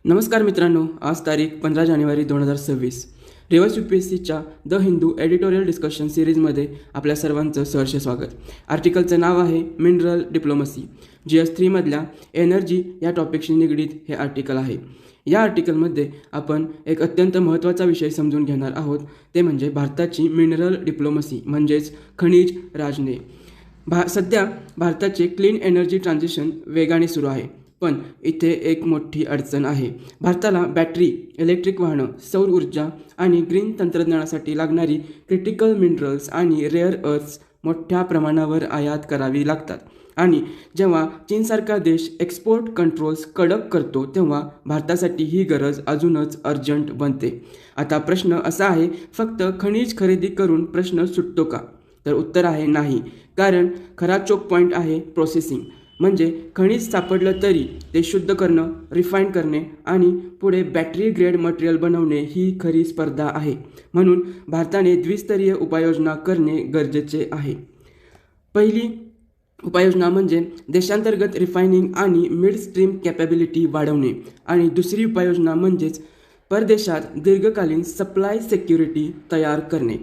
नमस्कार मित्रांनो, आज तारीख 15 जानेवारी 2026. रिव्हर्स UPSCच्या द हिंदू एडिटोरियल डिस्कशन सिरीजमध्ये आपल्या सर्वांचं सहर्ष स्वागत. आर्टिकलचं नाव आहे मिनरल डिप्लोमसी. GS3 मधल्या एनर्जी या टॉपिकशी निगडीत हे आर्टिकल आहे. या आर्टिकलमध्ये आपण एक अत्यंत महत्त्वाचा विषय समजून घेणार आहोत, ते म्हणजे भारताची मिनरल डिप्लोमसी म्हणजेच खनिज राजने. सध्या भारताचे क्लीन एनर्जी ट्रान्झिशन वेगाने सुरू आहे, पण इथे एक मोठी अडचण आहे. भारताला बॅटरी, इलेक्ट्रिक वाहनं, सौर ऊर्जा आणि ग्रीन तंत्रज्ञानासाठी लागणारी क्रिटिकल मिनरल्स आणि रेअर अर्थ्स मोठ्या प्रमाणावर आयात करावी लागतात. आणि जेव्हा चीनसारखा देश एक्सपोर्ट कंट्रोल्स कडक करतो, तेव्हा भारतासाठी ही गरज अजूनच अर्जंट बनते. आता प्रश्न असा आहे, फक्त खनिज खरेदी करून प्रश्न सुटतो का? तर उत्तर आहे नाही. कारण खरा चोक पॉईंट आहे प्रोसेसिंग. म्हणजे खनिज सापडलं तरी ते शुद्ध करणं, रिफाईन करणे आणि पुढे बॅटरी ग्रेड मटेरियल बनवणे ही खरी स्पर्धा आहे. म्हणून भारताने द्विस्तरीय उपाययोजना करणे गरजेचे आहे. पहिली उपाययोजना म्हणजे देशांतर्गत रिफायनिंग आणि मिड स्ट्रीम कॅपॅबिलिटी वाढवणे, आणि दुसरी उपाययोजना म्हणजेच परदेशात दीर्घकालीन सप्लाय सिक्युरिटी तयार करणे.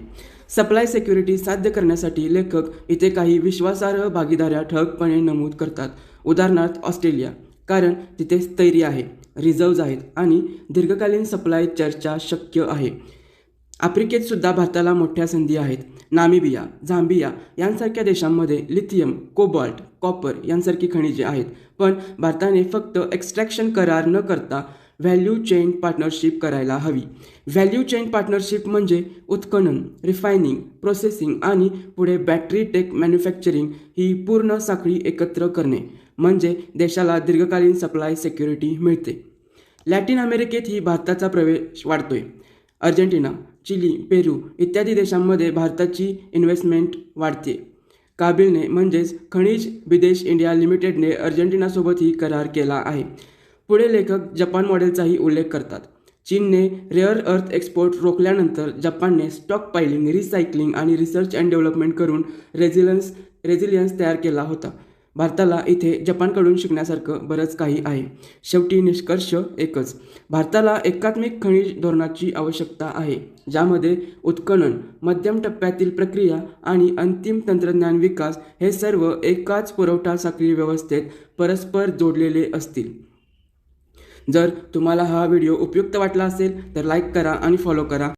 सप्लाय सिक्युरिटी साध्य करण्यासाठी लेखक इथे काही विश्वासार्ह भागीदाऱ्या ठळकपणे नमूद करतात. उदाहरणार्थ ऑस्ट्रेलिया, कारण तिथे स्थैर्य आहे, रिझर्व्ज आहेत आणि दीर्घकालीन सप्लाय चर्चा शक्य आहे. आफ्रिकेत सुद्धा भारताला मोठ्या संधी आहेत. नामिबिया, झांबिया यांसारख्या देशांमध्ये लिथियम, कोबाल्ट, कॉपर यांसारखी खनिजे आहेत. पण भारताने फक्त एक्स्ट्रॅक्शन करार न करता व्हॅल्यू चेन पार्टनरशिप करायला हवी. व्हॅल्यू चेन पार्टनरशिप म्हणजे उत्खनन, रिफायनिंग, प्रोसेसिंग आणि पुढे बॅटरी टेक मॅन्युफॅक्चरिंग ही पूर्ण साखळी एकत्र करणे. म्हणजे देशाला दीर्घकालीन सप्लाय सिक्युरिटी मिळते. लॅटिन अमेरिकेत ही भारताचा प्रवेश वाढतोय. अर्जेंटिना, चिली, पेरू इत्यादी देशांमध्ये भारताची इन्व्हेस्टमेंट वाढते. काबिलने म्हणजेच खनिज बिदेश इंडिया लिमिटेडने अर्जेंटिनासोबतही करार केला आहे. पुढे लेखक जपान मॉडेलचाही उल्लेख करतात. चीनने रेअर अर्थ एक्सपोर्ट रोखल्यानंतर जपानने स्टॉक पायलिंग, रिसायकलिंग आणि रिसर्च अँड डेव्हलपमेंट करून रेझिलियन्स तयार केला होता. भारताला इथे जपानकडून शिकण्यासारखं बरंच काही आहे. शेवटी निष्कर्ष एकच, भारताला एकात्मिक खनिज धोरणाची आवश्यकता आहे, ज्यामध्ये उत्खनन, मध्यम टप्प्यातील प्रक्रिया आणि अंतिम तंत्रज्ञान विकास हे सर्व एकाच पुरवठा साखळी व्यवस्थेत परस्पर जोडलेले असतील. जर तुम्हाला हा व्हिडिओ उपयुक्त वाटला असेल तर लाईक करा आणि फॉलो करा.